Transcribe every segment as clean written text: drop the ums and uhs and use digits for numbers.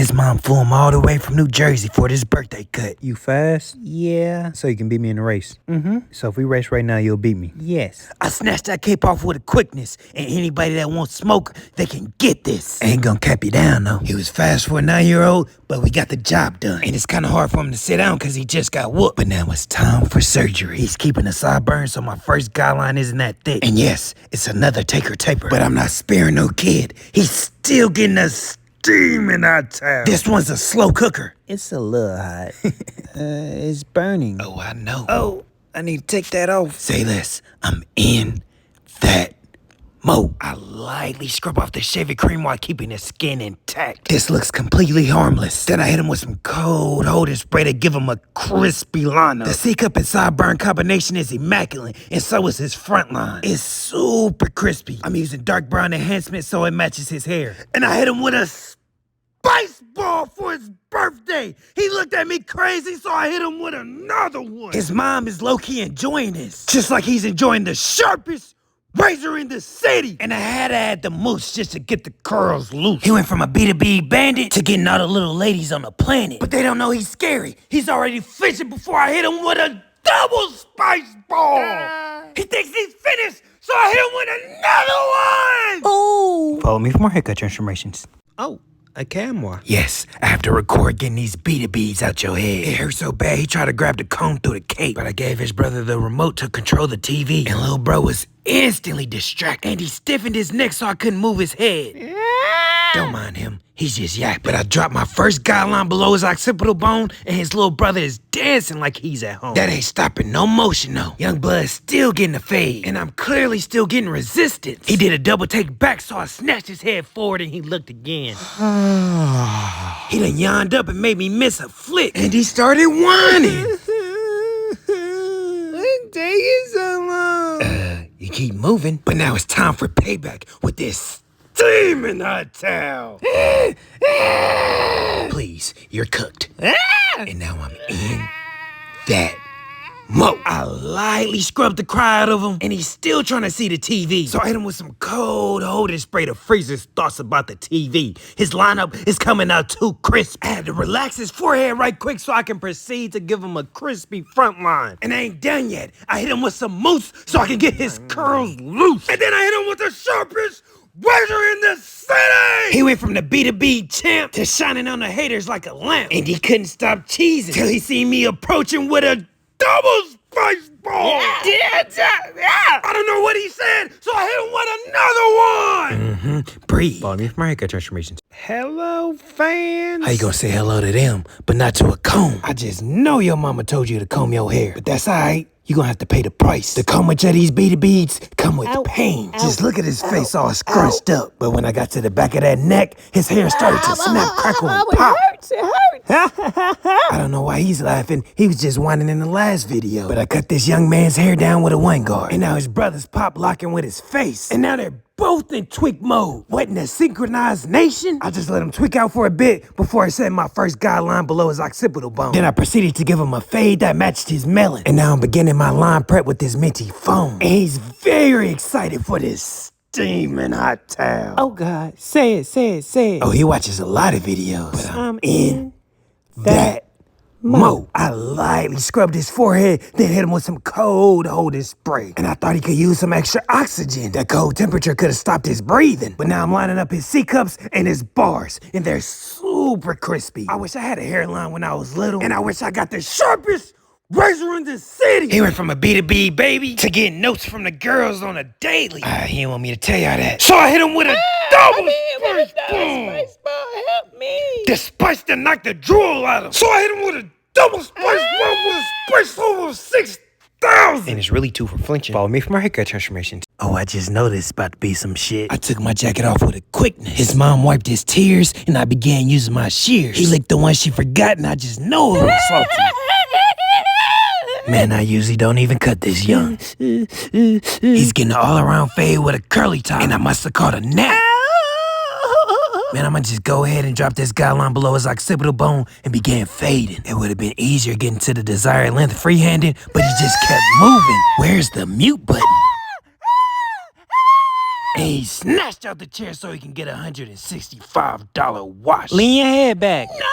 His mom flew him all the way from New Jersey for this birthday cut. You fast? Yeah. So you can beat me in the race? Mm-hmm. So if we race right now, you'll beat me? Yes. I snatched that cape off with a quickness, and anybody that wants smoke, they can get this. I ain't gonna cap you down, though. He was fast for a 9-year-old, but we got the job done. And it's kind of hard for him to sit down because he just got whooped. But now it's time for surgery. He's keeping the sideburns so my first guideline isn't that thick. And yes, it's another taker taper. But I'm not sparing no kid. He's still getting a steaming hot towel. This one's a slow cooker. It's a little hot. It's burning. Oh, I know. Oh, I need to take that off. Say less. I'm in that mode. I lightly scrub off the shaving cream while keeping his skin intact. This looks completely harmless. Then I hit him with some cold holding spray to give him a crispy line up. The C-cup and sideburn combination is immaculate, and so is his front line. It's super crispy. I'm using dark brown enhancement so it matches his hair. And I hit him with a spice ball for his birthday. He looked at me crazy, so I hit him with another one. His mom is low-key enjoying this, just like he's enjoying the sharpest razor in the city. And I had to add the mousse just to get the curls loose. He went from a B2B bandit to getting all the little ladies on the planet. But they don't know he's scary. He's already fishing before I hit him with a double spice ball. He thinks he's finished, so I hit him with another one. Oh! Follow me for more haircut transformations. Oh. A camera. Yes, I have to record getting these beads out your head. It hurt so bad he tried to grab the comb through the cape, but I gave his brother the remote to control the TV, and little bro was instantly distracted, and he stiffened his neck so I couldn't move his head. Don't mind him, he's just yapping. But I dropped my first guideline below his occipital bone, and his little brother is dancing like he's at home. That ain't stopping no motion though. Young blood's still getting a fade, and I'm clearly still getting resistance. He did a double take back, so I snatched his head forward and he looked again. He done yawned up and made me miss a flick, and he started whining. What's taking so long? You keep moving, but now it's time for payback with this steaming hot towel. Please, you're cooked. And now I'm in that mode. I lightly scrubbed the cry out of him, and he's still trying to see the TV. So I hit him with some cold holding spray to freeze his thoughts about the TV. His lineup is coming out too crisp. I had to relax his forehead right quick so I can proceed to give him a crispy front line. And I ain't done yet. I hit him with some mousse so I can get his curls loose. And then I hit him with the sharpest razor in the city! He went from the B2B champ to shining on the haters like a lamp. And he couldn't stop cheesing till he seen me approaching with a double spice ball. Yeah. I don't know what he said, so I hit him with another one. Breathe. Follow me for more haircut transformations. Hello, fans. How you gonna say hello to them, but not to a comb? I just know your mama told you to comb your hair, but that's all right. You're gonna have to pay the price. The combage of these beads come with pain. Just look at his face all scrunched up. But when I got to the back of that neck, his hair started to snap, crackle, and pop. It hurts. I don't know why he's laughing. He was just whining in the last video. But I cut this young man's hair down with a one guard. And now his brother's pop locking with his face. And now they're both in tweak mode. What in a synchronized nation? I just let him tweak out for a bit before I set my first guideline below his occipital bone. Then I proceeded to give him a fade that matched his melon. And now I'm beginning my line prep with this minty foam. And he's very excited for this steaming hot towel. Oh God, say it. Oh, he watches a lot of videos. But I'm in that mode. I lightly scrubbed his forehead, then hit him with some cold holding spray. And I thought he could use some extra oxygen. That cold temperature could have stopped his breathing. But now I'm lining up his C-cups and his bars, and they're super crispy. I wish I had a hairline when I was little, and I wish I got the sharpest razor in the city. He went from a B2B baby to getting notes from the girls on a daily. He didn't want me to tell y'all that. So I hit him with a double spice ball. Help me. The spice that knocked the drool out of him. So I hit him with a double spice ball with a spice level of 6,000. And it's really 2 for flinching. Follow me for more haircut transformations. Oh, I just know this about to be some shit. I took my jacket off with a quickness. His mom wiped his tears, and I began using my shears. He licked the one she forgot, and I just know it was salty. Man, I usually don't even cut this young. He's getting an all-around fade with a curly top, and I must have caught a nap. Man, I'm gonna just go ahead and drop this guideline below his occipital bone and began fading. It would have been easier getting to the desired length free-handed, but he just kept moving. Where's the mute button? And he snatched out the chair so he can get a $165 wash. Lean your head back. No!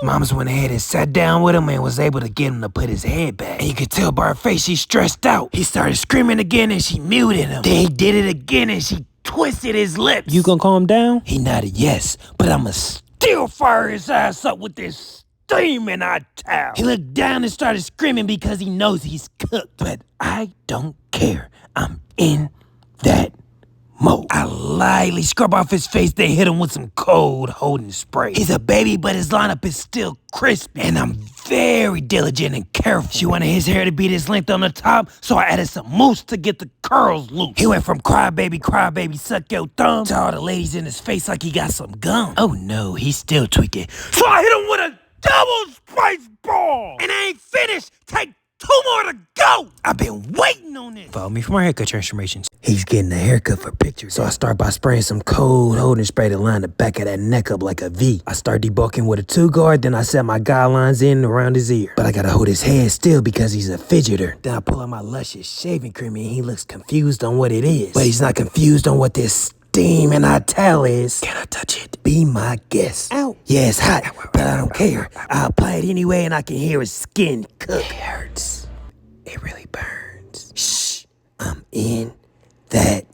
Moms went ahead and sat down with him and was able to get him to put his head back. And you could tell by her face she's stressed out. He started screaming again and she muted him. Then he did it again and she twisted his lips. You gonna calm down? He nodded yes, but I'ma still fire his ass up with this steaming hot towel. He looked down and started screaming because he knows he's cooked. But I don't care. I'm in that mode. I lightly scrub off his face, then hit him with some cold holding spray. He's a baby, but his lineup is still crispy. And I'm very diligent and careful. She wanted his hair to be this length on the top, so I added some mousse to get the curls loose. He went from crybaby, suck your thumb, to all the ladies in his face like he got some gum. Oh no, he's still tweaking. So I hit him with a double spice ball! And I ain't finished! Take 2 more to go! I've been waiting on this. Follow me for more haircut transformations. He's getting a haircut for pictures. So I start by spraying some cold holding spray to line the back of that neck up like a V. I start debulking with a 2-guard, then I set my guidelines in around his ear. But I gotta hold his head still because he's a fidgeter. Then I pull out my luscious shaving cream and he looks confused on what it is. But he's not confused on what this steam and I tell is. Can I touch it? Be my guest. Ow. Yeah, it's hot, but I don't care. I apply it anyway and I can hear his skin cook. It hurts. It really burns. Shh, I'm in that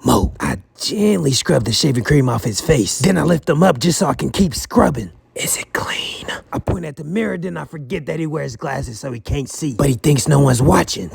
mode. I gently scrub the shaving cream off his face. Then I lift him up just so I can keep scrubbing. Is it clean? I point at the mirror, then I forget that he wears glasses so he can't see. But he thinks no one's watching.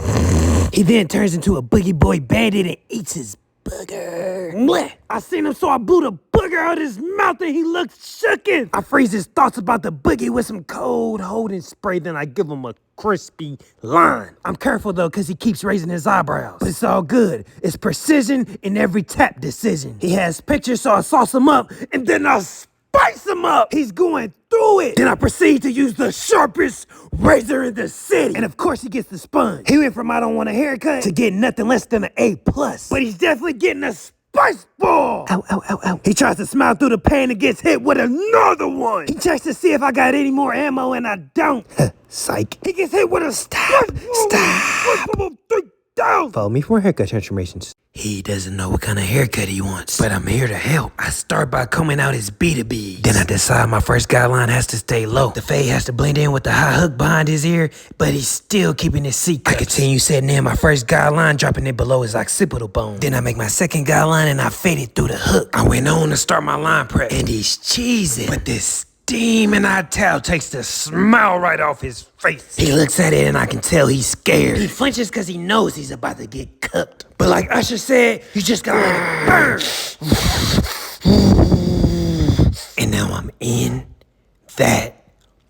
He then turns into a boogie boy bandit and eats his booger. Blech. I seen him, so I blew the booger out his mouth and he looks shooken. I freeze his thoughts about the boogie with some cold holding spray, then I give him a crispy line. I'm careful though, cause he keeps raising his eyebrows. But it's all good. It's precision in every tap decision. He has pictures, so I sauce him up, and then I spice him up. He's going through it. Then I proceed to use the sharpest razor in the city. And of course he gets the sponge. He went from I don't want a haircut to getting nothing less than an A+. But he's definitely getting a spice ball. Ow, ow, ow, ow. He tries to smile through the pain and gets hit with another one. He checks to see if I got any more ammo and I don't. Psych. He gets hit with a stop. Follow me for more haircut transformations. He doesn't know what kind of haircut he wants, but I'm here to help. I start by combing out his beads. Then I decide my first guideline has to stay low. The fade has to blend in with the high hook behind his ear, but he's still keeping his seat cups. I continue setting in my first guideline, dropping it below his occipital bone. Then I make my second guideline and I fade it through the hook. I went on to start my line prep, and he's cheesing, but this steam and I towel takes the smile right off his face. He looks at it and I can tell he's scared. He flinches because he knows he's about to get cooked. But like Usher said, you just gotta let it burn. And now I'm in that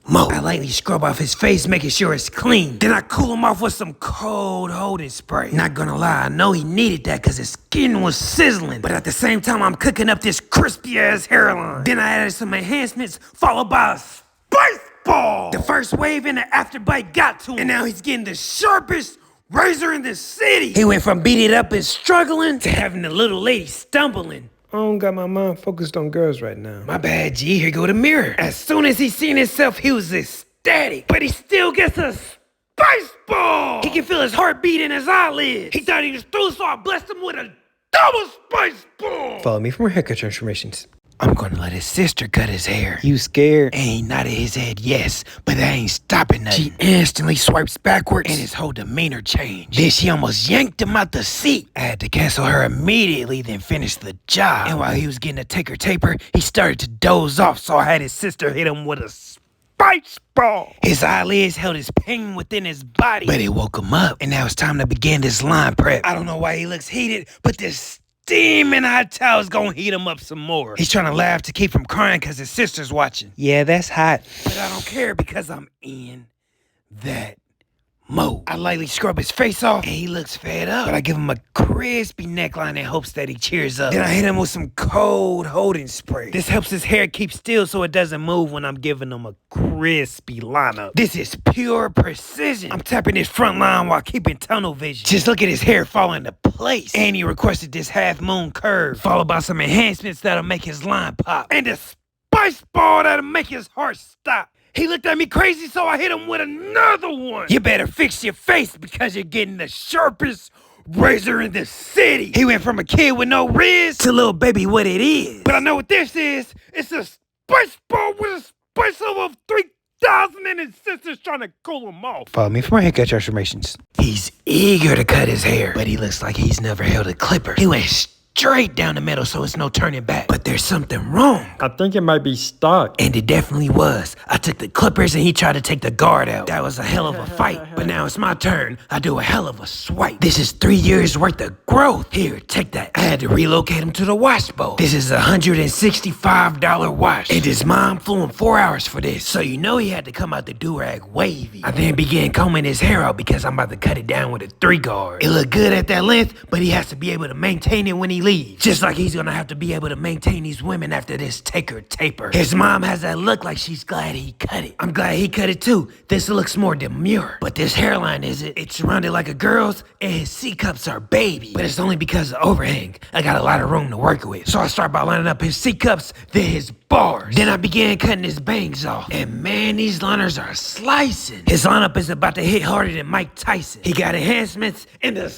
mode. I lightly scrub off his face, making sure it's clean. Then I cool him off with some cold holding spray. Not gonna lie, I know he needed that because his skin was sizzling. But at the same time, I'm cooking up this crispy ass hairline. Then I added some enhancements, followed by a spice ball. The first wave and the afterbite got to him. And now he's getting the sharpest razor in the city. He went from beat it up and struggling to having the little lady stumbling. I don't got my mind focused on girls right now. My bad, G. Here go the mirror. As soon as he seen himself, he was ecstatic. But he still gets a spice ball. He can feel his heartbeat in his eyelid. He thought he was through, so I blessed him with a double spice ball. Follow me for more haircut transformations. I'm gonna let his sister cut his hair. You scared? And he nodded his head yes, but that ain't stopping nothing. She instantly swipes backwards and his whole demeanor changed. Then she almost yanked him out the seat. I had to cancel her immediately, then finish the job. And while he was getting a taker taper, he started to doze off, so I had his sister hit him with a spice ball. His eyelids held his pain within his body, but it woke him up. And now it's time to begin this line prep. I don't know why he looks heated, but this steam and hot towel's gonna heat him up some more. He's trying to laugh to keep from crying because his sister's watching. Yeah, that's hot. But I don't care because I'm in that mode. I lightly scrub his face off and he looks fed up. But I give him a crispy neckline in hopes that he cheers up. Then I hit him with some cold holding spray. This helps his hair keep still so it doesn't move when I'm giving him a crispy lineup. This is pure precision. I'm tapping his front line while keeping tunnel vision. Just look at his hair fall into place. And he requested this half moon curve, followed by some enhancements that'll make his line pop. And a spice ball that'll make his heart stop. He looked at me crazy, so I hit him with another one. You better fix your face because you're getting the sharpest razor in the city. He went from a kid with no riz to little baby what it is. But I know what this is. It's a spice ball with a spice level of 3,000 and his sister's trying to cool him off. Follow me for more haircut transformations. He's eager to cut his hair, but he looks like he's never held a clipper. He went straight down the middle, so it's no turning back. But there's something wrong. I think it might be stuck. And it definitely was. I took the clippers and he tried to take the guard out. That was a hell of a fight. But now it's my turn. I do a hell of a swipe. This is 3 years worth of growth. Here, take that. I had to relocate him to the wash bowl. This is a $165 wash. And his mom flew him 4 hours for this. So you know he had to come out the do-rag wavy. I then began combing his hair out because I'm about to cut it down with a 3-guard. It looked good at that length, but he has to be able to maintain it when he leaves. Just like he's gonna have to be able to maintain these women after this taker taper. His mom has that look like she's glad he cut it. I'm glad he cut it too. This looks more demure. But this hairline isn't. It's rounded like a girl's and his C-cups are baby. But it's only because of overhang. I got a lot of room to work with. So I start by lining up his C-cups, then his bars. Then I began cutting his bangs off. And man, these liners are slicing. His lineup is about to hit harder than Mike Tyson. He got enhancements in the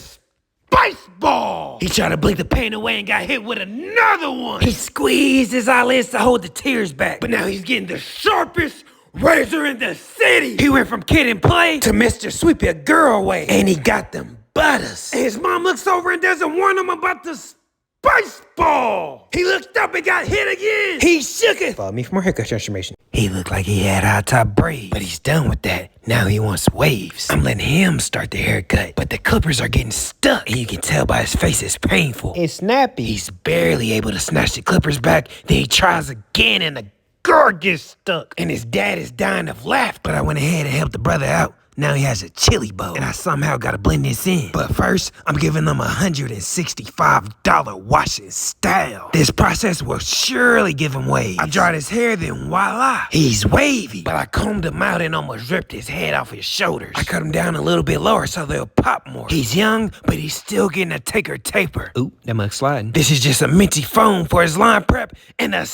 spice ball. He tried to blink the pain away and got hit with another one. He squeezed his eyelids to hold the tears back. But now he's getting the sharpest razor in the city. He went from kid and play to Mr. Sweep Your Girl Away. And he got them butters. And his mom looks over and doesn't warn him about the spice ball. He looked up and got hit again. He shook it. Follow me for more haircut transformation. He looked like he had high top braids, but he's done with that. Now he wants waves. I'm letting him start the haircut, but the clippers are getting stuck. And you can tell by his face it's painful. It's snappy. He's barely able to snatch the clippers back. Then he tries again and the guard gets stuck. And his dad is dying of laughter. But I went ahead and helped the brother out. Now he has a chili bowl, and I somehow gotta blend this in. But first, I'm giving them a $165 washing style. This process will surely give him waves. I dried his hair, then voila, he's wavy. But I combed him out and almost ripped his head off his shoulders. I cut him down a little bit lower so they'll pop more. He's young, but he's still getting a taker taper. Ooh, that mug's sliding. This is just a minty foam for his line prep and a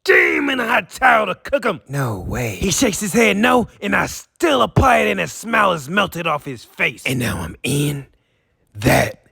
steaming hot towel to cook him. No way. He shakes his head no, and I still apply it and a smile is melted off his face. And now I'm in that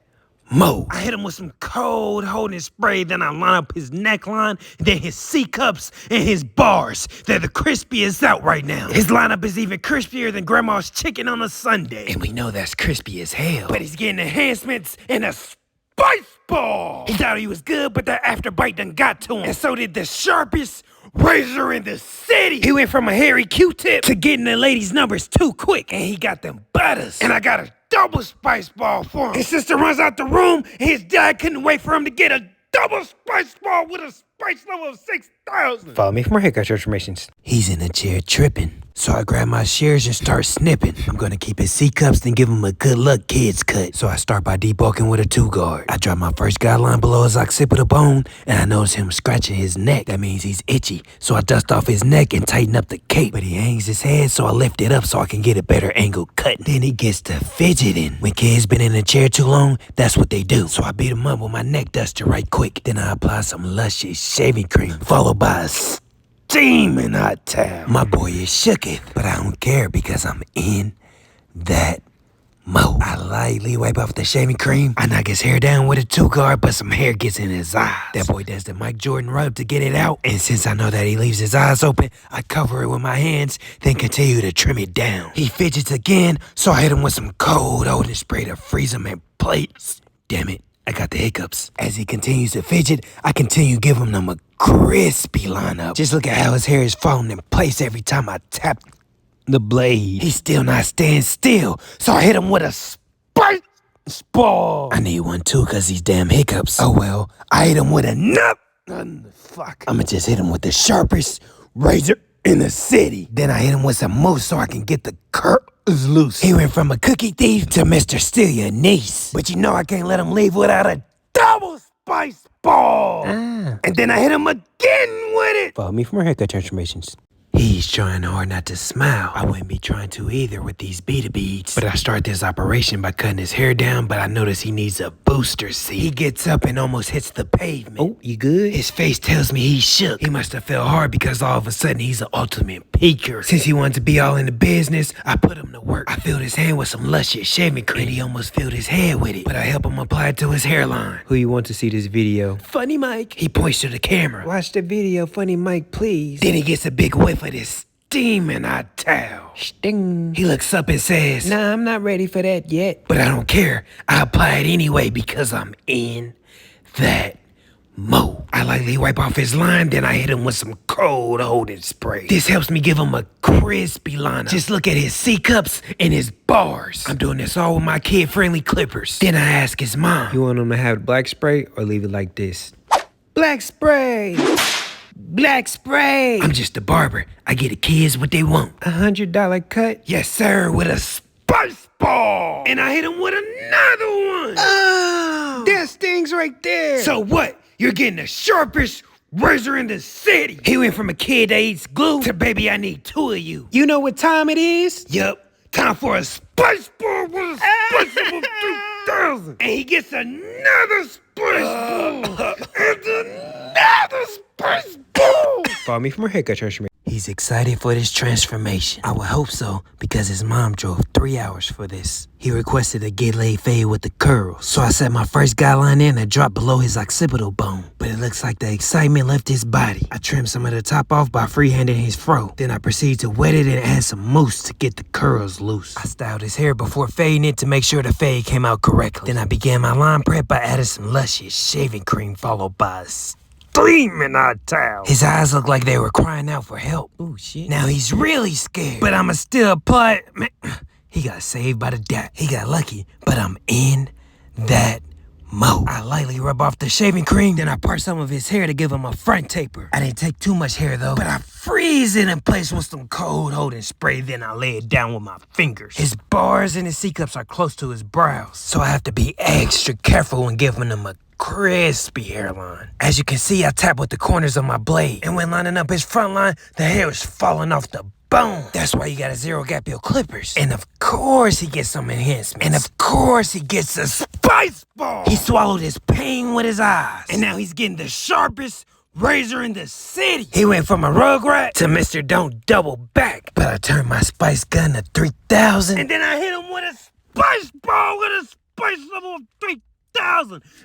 mode. I hit him with some cold holding spray, then I line up his neckline, then his C-cups and his bars. They're the crispiest out right now. His lineup is even crispier than grandma's chicken on a Sunday. And we know that's crispy as hell. But he's getting enhancements and a spice ball. He thought he was good, but the afterbite done got to him. And so did the sharpest razor in the city. He went from a hairy Q-tip to getting the ladies' numbers too quick. And he got them butters. And I got a double spice ball for him. His sister runs out the room, and his dad couldn't wait for him to get a double spice ball with a spice level of 6,000. Follow me for more haircut transformations. He's in the chair tripping. So I grab my shears and start snipping. I'm gonna keep his C-cups, then give him a good luck kids cut. So I start by debulking with a 2-guard. I drop my first guideline below his occipital bone, and I notice him scratching his neck. That means he's itchy. So I dust off his neck and tighten up the cape. But he hangs his head, so I lift it up so I can get a better angle cut. Then he gets to fidgeting. When kids been in the chair too long, that's what they do. So I beat him up with my neck duster right quick. Then I apply some luscious shaving cream, followed by a steaming hot towel. My boy is shooketh, but I don't care because I'm in that mode. I lightly wipe off the shaving cream. I knock his hair down with a 2-guard, but some hair gets in his eyes. That boy does the Mike Jordan rub to get it out. And since I know that he leaves his eyes open, I cover it with my hands, then continue to trim it down. He fidgets again, so I hit him with some cold holding spray to freeze him in place. Damn it. I got the hiccups. As he continues to fidget, I continue giving him a crispy lineup. Just look at how his hair is falling in place every time I tap the blade. He's still not staying still, so I hit him with a spice ball. I need one too, cause these damn hiccups. Oh well, I hit him with a fuck. I'ma just hit him with the sharpest razor in the city. Then I hit him with some mousse so I can get the curls loose. He went from a cookie thief to Mr. Steal Your Niece. But you know I can't let him leave without a double spice ball. And then I hit him again with it. Follow me for more haircut transformations. He's trying hard not to smile. I wouldn't be trying to either with these Beta beads. But I start this operation by cutting his hair down, but I notice he needs a booster seat. He gets up and almost hits the pavement. Oh, you good? His face tells me he's shook. He must have felt hard because all of a sudden he's an ultimate peaker. Since he wanted to be all in the business, I put him to work. I filled his hand with some luscious shaving cream, and he almost filled his head with it. But I help him apply it to his hairline. Who you want to see this video? Funny Mike. He points to the camera. Watch the video, Funny Mike, please. Then he gets a big whiff of this steaming hot towel. Sting. He looks up and says, Nah, I'm not ready for that yet. but I don't care. I apply it anyway because I'm in that mode. I lightly wipe off his line, then I hit him with some cold holding spray. This helps me give him a crispy lineup. Just look at his C-cups and his bars. I'm doing this all with my kid-friendly clippers. Then I ask his mom. You want them to have black spray or leave it like this? Black spray. Black spray. I'm just a barber. I get the kids what they want. $100 cut. Yes, sir, with a spice ball. And I hit him with another one. Oh, that stings right there. So what? You're getting the sharpest razor in the city. He went from a kid that eats glue to baby, I need two of you. You know what time it is? Yup. Time for a spice ball with a spice of 3000. And he gets another spice ball. And another spice ball. Follow me for more haircut transformation. He's excited for this transformation. I would hope so, because his mom drove 3 hours for this. He requested a get laid fade with the curls, so I set my first guideline in and dropped below his occipital bone. But it looks like the excitement left his body. I trimmed some of the top off by freehanding his fro. Then I proceed to wet it and add some mousse to get the curls loose. I styled his hair before fading it to make sure the fade came out correctly. Then I began my line prep by adding some luscious shaving cream followed by a steaming hot towel. His eyes look like they were crying out for help. Oh, shit. Now he's really scared, but I'ma still apply it. Man, he got saved by the dot. He got lucky, but I'm in that mode. I lightly rub off the shaving cream, then I part some of his hair to give him a front taper. I didn't take too much hair though, but I freeze it in place with some cold holding spray, then I lay it down with my fingers. His bars and his C-cups are close to his brows, so I have to be extra careful when giving him a crispy hairline. As you can see, I tap with the corners of my blade, and when lining up his front line, the hair is falling off the bone. That's why you gotta zero gap your clippers. And of course he gets some enhancements. And of course he gets a spice ball. He swallowed his pain with his eyes, and now he's getting the sharpest razor in the city. He went from a rugrat to Mr. Don't Double Back. But I turned my spice gun to 3000, and then I hit him with a spice ball with a spice level of 3000.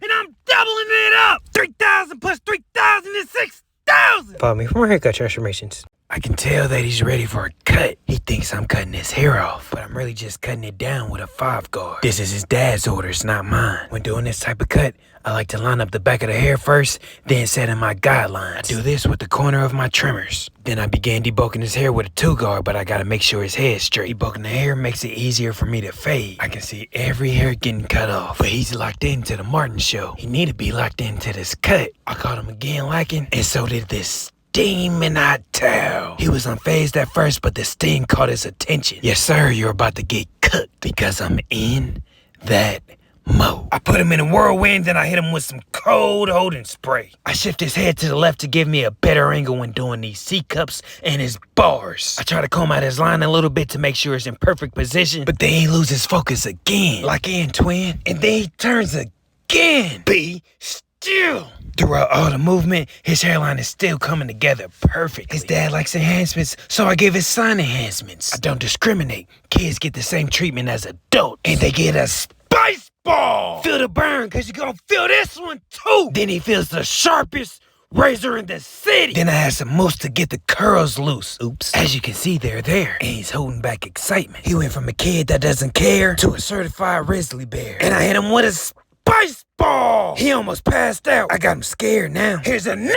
And I'm doubling it up. 3,000 plus 3,000 is 6,000. Follow me for more haircut transformations. I can tell that he's ready for a cut. He thinks I'm cutting his hair off, but I'm really just cutting it down with a 5 guard. This is his dad's orders, not mine. When doing this type of cut, I like to line up the back of the hair first, then set in my guidelines. I do this with the corner of my trimmers. Then I began debulking his hair with a 2 guard, but I gotta make sure his head's straight. Debulking the hair makes it easier for me to fade. I can see every hair getting cut off, but he's locked into the Martin show. He need to be locked into this cut. I caught him again lacking, and so did this steaming hot towel. He was unfazed at first, but the sting caught his attention. Yes, sir, you're about to get cooked because I'm in that mode. I put him in a whirlwind, then I hit him with some cold holding spray. I shift his head to the left to give me a better angle when doing these C-cups and his bars. I try to comb out his line a little bit to make sure it's in perfect position, but then he loses focus again. Lock in, twin. And then he turns again. Be still. Throughout all the movement, his hairline is still coming together perfectly. His dad likes enhancements, so I give his son enhancements. I don't discriminate. Kids get the same treatment as adults, and they get a spice ball. Feel the burn, cause you're gonna feel this one too. Then he feels the sharpest razor in the city. Then I had some mousse to get the curls loose. Oops. As you can see, they're there, and he's holding back excitement. He went from a kid that doesn't care to a certified grizzly bear, and I hit him with a spice ball. He almost passed out. I got him scared now. Here's another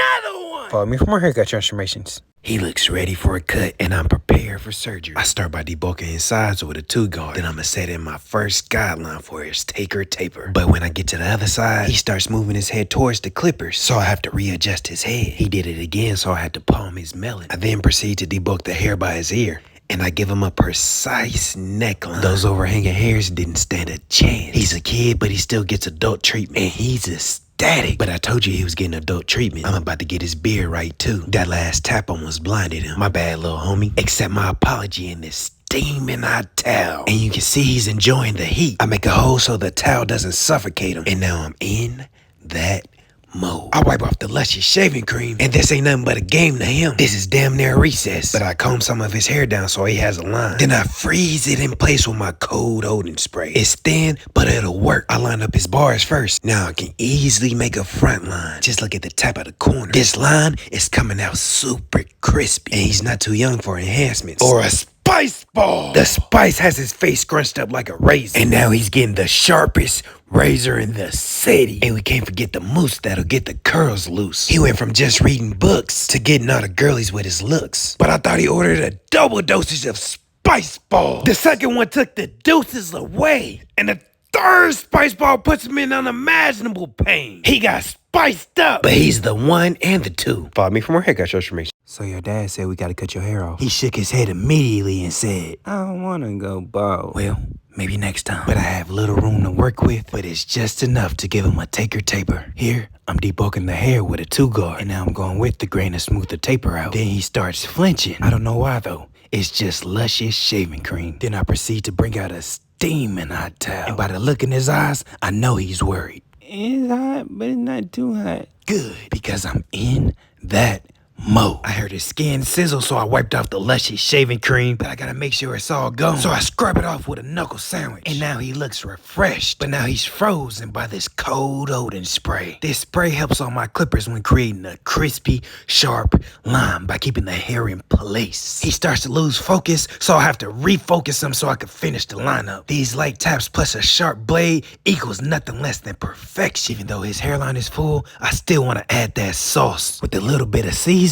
one. Follow me for more haircut transformations. He looks ready for a cut, and I'm prepared for surgery. I start by debulking his sides with a 2 guard. Then I'ma set in my first guideline for his taker taper. But when I get to the other side, he starts moving his head towards the clippers, so I have to readjust his head. He did it again, so I had to palm his melon. I then proceed to debulk the hair by his ear, and I give him a precise neckline. Those overhanging hairs didn't stand a chance. He's a kid, but he still gets adult treatment, and he's a ecstatic. But I told you he was getting adult treatment. I'm about to get his beard right too. That last tap almost blinded him. My bad, little homie. Accept my apology in this steaming hot towel. And you can see he's enjoying the heat. I make a hole so the towel doesn't suffocate him. And now I'm in that mode. I wipe off the luscious shaving cream, and this ain't nothing but a game to him. This is damn near recess. But I comb some of his hair down so he has a line. Then I freeze it in place with my cold holding spray. It's thin, but it'll work. I line up his bars first. Now I can easily make a front line. Just look at the top of the corner. This line is coming out super crispy, and he's not too young for enhancements. Or a spice ball. The spice has his face scrunched up like a razor. And now he's getting the sharpest razor in the city. And we can't forget the mousse that'll get the curls loose. He went from just reading books to getting all the girlies with his looks. But I thought he ordered a double dosage of spice ball. The second one took the doses away. And the third spice ball puts him in unimaginable pain. He got spiced up. But he's the one and the two. Follow me for more haircut transformation. So your dad said we gotta cut your hair off. He shook his head immediately and said, I don't wanna go bald. well, maybe next time. But I have little room to work with, but it's just enough to give him a taker taper. Here, I'm debulking the hair with a 2-guard, and now I'm going with the grain to smooth the taper out. Then he starts flinching. I don't know why though. It's just luscious shaving cream. Then I proceed to bring out a steaming hot towel. And by the look in his eyes, I know he's worried. It's hot, but it's not too hot. Good, because I'm in that mode. I heard his skin sizzle, so I wiped off the luscious shaving cream, but I gotta make sure it's all gone. So I scrub it off with a knuckle sandwich. And now he looks refreshed, but now he's frozen by this cold holding spray. This spray helps on my clippers when creating a crispy, sharp line by keeping the hair in place. He starts to lose focus, so I have to refocus him so I can finish the lineup. These light taps plus a sharp blade equals nothing less than perfection. Even though his hairline is full, I still want to add that sauce with a little bit of seasoning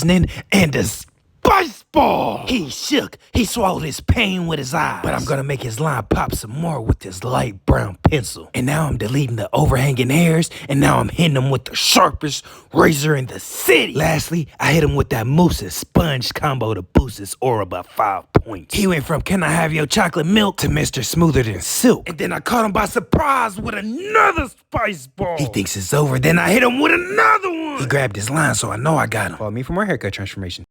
and a spice ball. He shook. He swallowed his pain with his eyes. But I'm gonna make his line pop some more with this light brown pencil. And now I'm deleting the overhanging hairs, and now I'm hitting him with the sharpest razor in the city. Lastly, I hit him with that mousse and sponge combo to boost his aura by 5 points. He went from "Can I have your chocolate milk" to Mr. Smoother Than Silk. And then I caught him by surprise with another spice ball. He thinks it's over, then I hit him with another one. He grabbed his line, so I know I got him. Follow me for more haircut transformation.